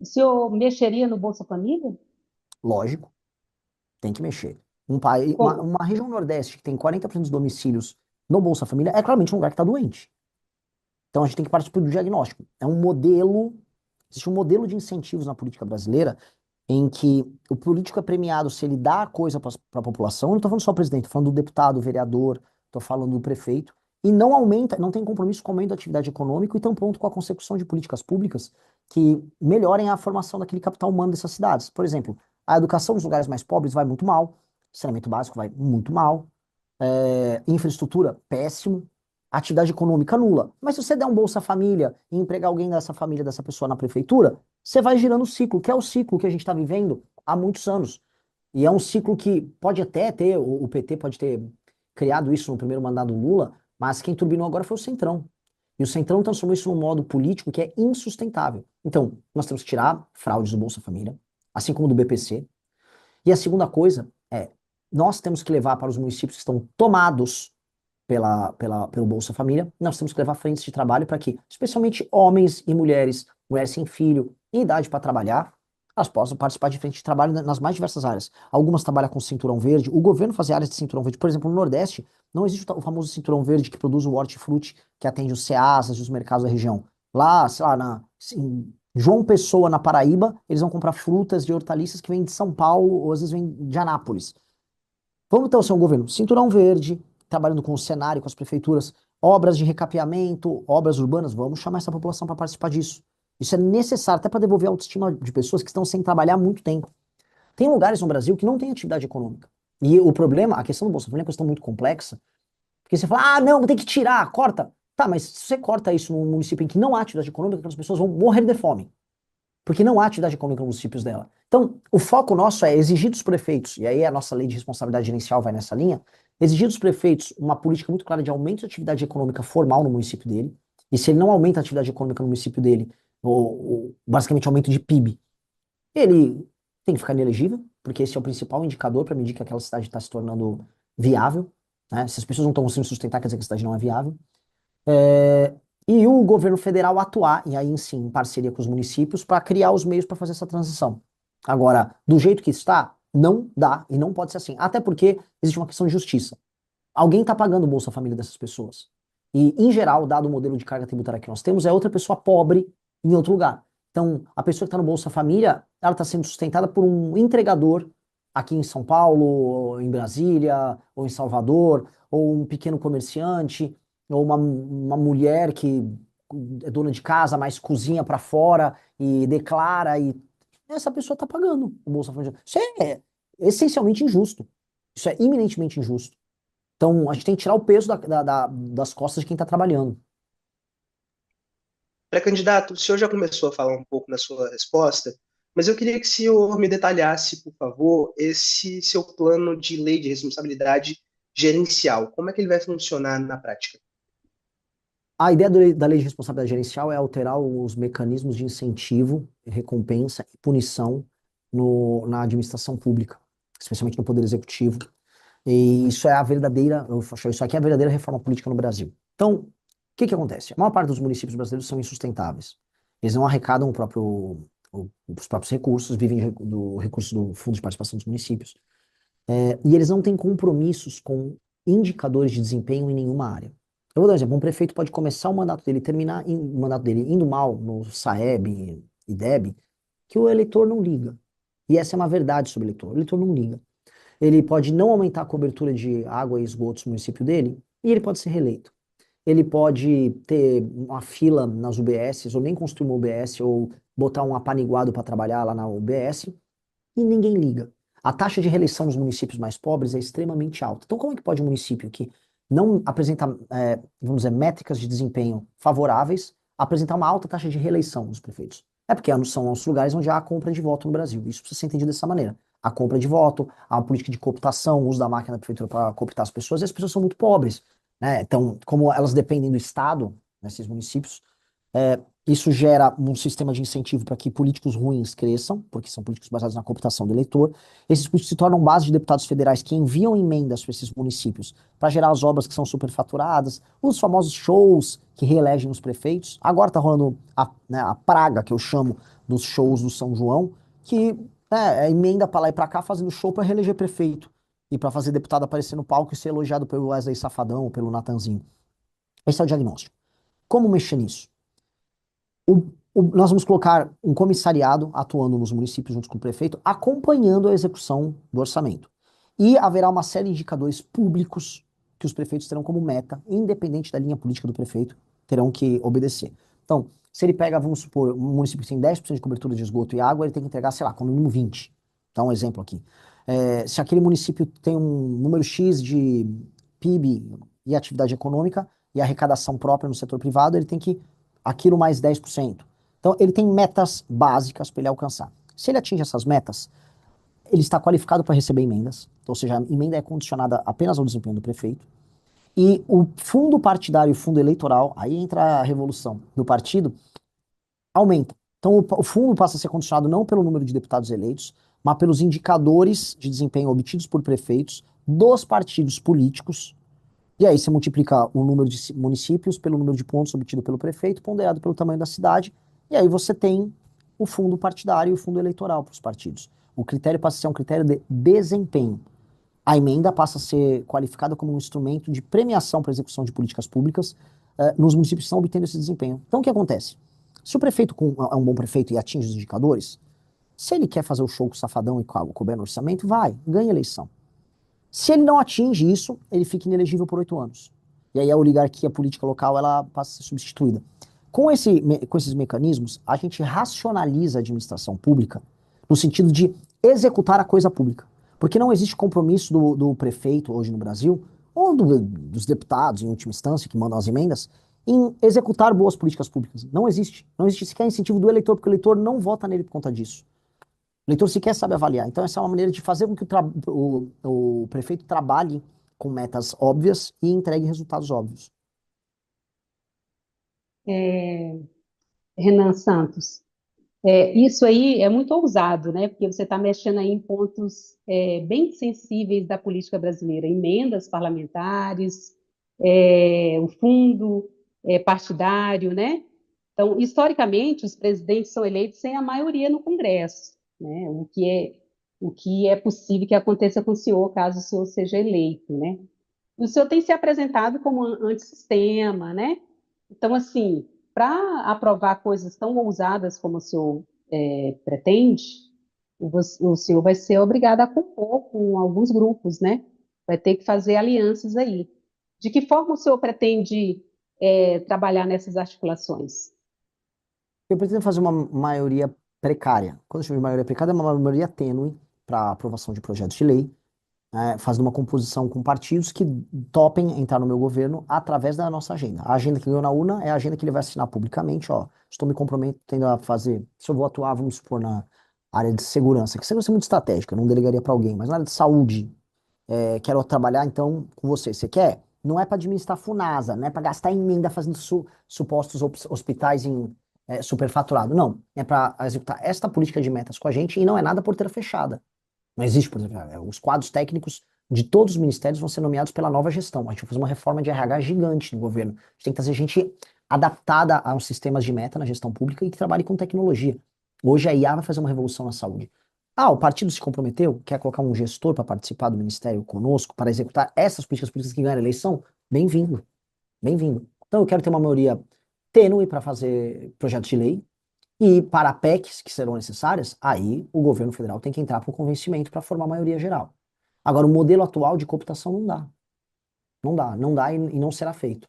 O senhor mexeria no Bolsa Família? Lógico, tem que mexer. Um país, Como? uma região Nordeste que tem 40% dos domicílios no Bolsa Família é claramente um lugar que está doente. Então a gente tem que partir do diagnóstico. É um modelo, existe um modelo de incentivos na política brasileira em que o político é premiado se ele dá a coisa para a população. Eu não estou falando só do presidente, estou falando do deputado, do vereador, estou falando do prefeito. E não aumenta, não tem compromisso com o aumento da atividade econômica e tampouco com a consecução de políticas públicas que melhorem a formação daquele capital humano dessas cidades. Por exemplo, a educação nos lugares mais pobres vai muito mal, saneamento básico vai muito mal, infraestrutura péssimo, atividade econômica nula. Mas se você der um Bolsa Família e empregar alguém dessa família, dessa pessoa na prefeitura, você vai girando o ciclo, que é o ciclo que a gente está vivendo há muitos anos. E é um ciclo que pode até ter, o PT pode ter criado isso no primeiro mandato do Lula, mas quem turbinou agora foi o Centrão. E o Centrão transformou isso num modo político que é insustentável. Então, nós temos que tirar fraudes do Bolsa Família, assim como do BPC. E a segunda coisa é, nós temos que levar para os municípios que estão tomados pelo Bolsa Família, nós temos que levar frentes de trabalho para que, especialmente homens e mulheres, mulheres sem filho, em idade para trabalhar, elas possam participar de frente de trabalho nas mais diversas áreas. Algumas trabalham com cinturão verde, o governo fazia áreas de cinturão verde. Por exemplo, no Nordeste, não existe o famoso cinturão verde que produz o hortifruti, que atende os ceasas e os mercados da região. Lá, sei lá, em João Pessoa, na Paraíba, eles vão comprar frutas e hortaliças que vêm de São Paulo, ou às vezes vêm de Anápolis. Vamos então ser um governo cinturão verde, trabalhando com o cenário, com as prefeituras, obras de recapeamento, obras urbanas, vamos chamar essa população para participar disso. Isso é necessário até para devolver a autoestima de pessoas que estão sem trabalhar há muito tempo. Tem lugares no Brasil que não tem atividade econômica. E o problema, a questão do Bolsa Família é uma questão muito complexa, porque você fala, ah, não, tem que tirar, corta. Tá, mas se você corta isso num município em que não há atividade econômica, aquelas pessoas vão morrer de fome porque não há atividade econômica nos municípios dela. Então, o foco nosso é exigir dos prefeitos, e aí a nossa lei de responsabilidade gerencial vai nessa linha, exigir dos prefeitos uma política muito clara de aumento de atividade econômica formal no município dele, e se ele não aumenta a atividade econômica no município dele, ou basicamente aumento de PIB, ele tem que ficar inelegível, porque esse é o principal indicador para medir que aquela cidade está se tornando viável, né? Se as pessoas não estão conseguindo sustentar, quer dizer que a cidade não é viável. É, e o governo federal atuar, e aí sim, em parceria com os municípios, para criar os meios para fazer essa transição. Agora, do jeito que está, não dá e não pode ser assim. Até porque existe uma questão de justiça. Alguém está pagando o Bolsa Família dessas pessoas. E, em geral, dado o modelo de carga tributária que nós temos, é outra pessoa pobre em outro lugar. Então, a pessoa que está no Bolsa Família, ela está sendo sustentada por um entregador aqui em São Paulo, ou em Brasília, ou em Salvador, ou um pequeno comerciante, ou uma mulher que é dona de casa, mas cozinha para fora e declara, e essa pessoa está pagando o Bolsa Família. Isso é essencialmente injusto. Isso é iminentemente injusto. Então, a gente tem que tirar o peso das costas de quem está trabalhando. Pré-candidato, o senhor já começou a falar um pouco na sua resposta, mas eu queria que o senhor me detalhasse, por favor, esse seu plano de lei de responsabilidade gerencial. Como é que ele vai funcionar na prática? A ideia da lei de responsabilidade gerencial é alterar os mecanismos de incentivo, recompensa e punição na administração pública, especialmente no Poder Executivo. E isso é a verdadeira, eu acho, isso aqui é a verdadeira reforma política no Brasil. Então, o que que acontece? A maior parte dos municípios brasileiros são insustentáveis. Eles não arrecadam os próprios recursos, vivem do recurso do Fundo de Participação dos Municípios. E eles não têm compromissos com indicadores de desempenho em nenhuma área. Eu vou dar um exemplo. Um prefeito pode começar o mandato dele, terminar o mandato dele indo mal no Saeb e Deb, que o eleitor não liga. E essa é uma verdade sobre o eleitor. O eleitor não liga. Ele pode não aumentar a cobertura de água e esgotos no município dele, e ele pode ser reeleito. Ele pode ter uma fila nas UBSs, ou nem construir uma UBS, ou botar um apaniguado para trabalhar lá na UBS, e ninguém liga. A taxa de reeleição nos municípios mais pobres é extremamente alta. Então, como é que pode um município que não apresenta, vamos dizer, métricas de desempenho favoráveis, apresentar uma alta taxa de reeleição dos prefeitos? É porque são os lugares onde há a compra de voto no Brasil. Isso precisa ser entendido dessa maneira. A compra de voto, a política de cooptação, o uso da máquina da prefeitura para cooptar as pessoas, e as pessoas são muito pobres, né? Então, como elas dependem do Estado, nesses municípios, Isso gera um sistema de incentivo para que políticos ruins cresçam, porque são políticos baseados na cooptação do eleitor. Esses políticos se tornam base de deputados federais que enviam emendas para esses municípios para gerar as obras que são superfaturadas, os famosos shows que reelegem os prefeitos. Agora está rolando a praga, que eu chamo, dos shows do São João, que é emenda para lá e para cá fazendo show para reeleger prefeito e para fazer deputado aparecer no palco e ser elogiado pelo Wesley Safadão ou pelo Natanzinho. Esse é o diagnóstico. Como mexer nisso? Nós vamos colocar um comissariado atuando nos municípios junto com o prefeito, acompanhando a execução do orçamento. E haverá uma série de indicadores públicos que os prefeitos terão como meta, independente da linha política do prefeito, terão que obedecer. Então, se ele pega, vamos supor, um município que tem 10% de cobertura de esgoto e água, ele tem que entregar, sei lá, com no mínimo 20. Dá um exemplo aqui. Se aquele município tem um número X de PIB e atividade econômica e arrecadação própria no setor privado, ele tem que aquilo mais 10%. Então, ele tem metas básicas para ele alcançar. Se ele atinge essas metas, ele está qualificado para receber emendas, então, ou seja, a emenda é condicionada apenas ao desempenho do prefeito, e o fundo partidário e o fundo eleitoral, aí entra a revolução do partido, aumenta. Então, o fundo passa a ser condicionado não pelo número de deputados eleitos, mas pelos indicadores de desempenho obtidos por prefeitos dos partidos políticos. E aí você multiplica o número de municípios pelo número de pontos obtido pelo prefeito, ponderado pelo tamanho da cidade, e aí você tem o fundo partidário e o fundo eleitoral para os partidos. O critério passa a ser um critério de desempenho. A emenda passa a ser qualificada como um instrumento de premiação para a execução de políticas públicas nos municípios que estão obtendo esse desempenho. Então, o que acontece? Se o prefeito é um bom prefeito e atinge os indicadores, se ele quer fazer o show com o Safadão e couber no orçamento, vai, ganha a eleição. Se ele não atinge isso, ele fica inelegível por 8 anos. E aí a oligarquia política local ela passa a ser substituída. Com esses mecanismos, a gente racionaliza a administração pública no sentido de executar a coisa pública. Porque não existe compromisso do prefeito hoje no Brasil, ou dos deputados, em última instância, que mandam as emendas, em executar boas políticas públicas. Não existe. Não existe sequer incentivo do eleitor, porque o eleitor não vota nele por conta disso. O leitor sequer sabe avaliar. Então, essa é uma maneira de fazer com que o prefeito trabalhe com metas óbvias e entregue resultados óbvios. Renan Santos, isso aí é muito ousado, né? Porque você está mexendo aí em pontos bem sensíveis da política brasileira, emendas parlamentares, o fundo partidário, né? Então, historicamente, os presidentes são eleitos sem a maioria no Congresso, né? O que é possível que aconteça com o senhor, caso o senhor seja eleito, né? E o senhor tem se apresentado como antissistema, né? Então, assim, para aprovar coisas tão ousadas como o senhor pretende, o senhor vai ser obrigado a compor com alguns grupos, né? Vai ter que fazer alianças aí. De que forma o senhor pretende trabalhar nessas articulações? Eu pretendo fazer uma maioria precária. Quando eu chamo de maioria precária, é uma maioria tênue para aprovação de projetos de lei, fazendo uma composição com partidos que topem entrar no meu governo através da nossa agenda. A agenda que ganhou na urna é a agenda que ele vai assinar publicamente, ó, estou me comprometendo a fazer, se eu vou atuar, vamos supor, na área de segurança, que segurança é muito estratégica, eu não delegaria para alguém, mas na área de saúde, quero trabalhar então com você. Você quer? Não é para administrar Funasa, não é para gastar emenda fazendo supostos hospitais em superfaturado. Não, é para executar esta política de metas com a gente e não é nada porteira fechada. Não existe, por exemplo, os quadros técnicos de todos os ministérios vão ser nomeados pela nova gestão. A gente vai fazer uma reforma de RH gigante no governo. A gente tem que trazer gente adaptada aos sistemas de meta na gestão pública e que trabalhe com tecnologia. Hoje a IA vai fazer uma revolução na saúde. Ah, o partido se comprometeu, quer colocar um gestor para participar do ministério conosco, para executar essas políticas políticas que ganharam a eleição? Bem-vindo, bem-vindo. Então eu quero ter uma maioria tênue para fazer projetos de lei, e para PECs que serão necessárias, aí o governo federal tem que entrar por convencimento para formar a maioria geral. Agora, o modelo atual de cooptação não dá. Não dá, não dá e não será feito.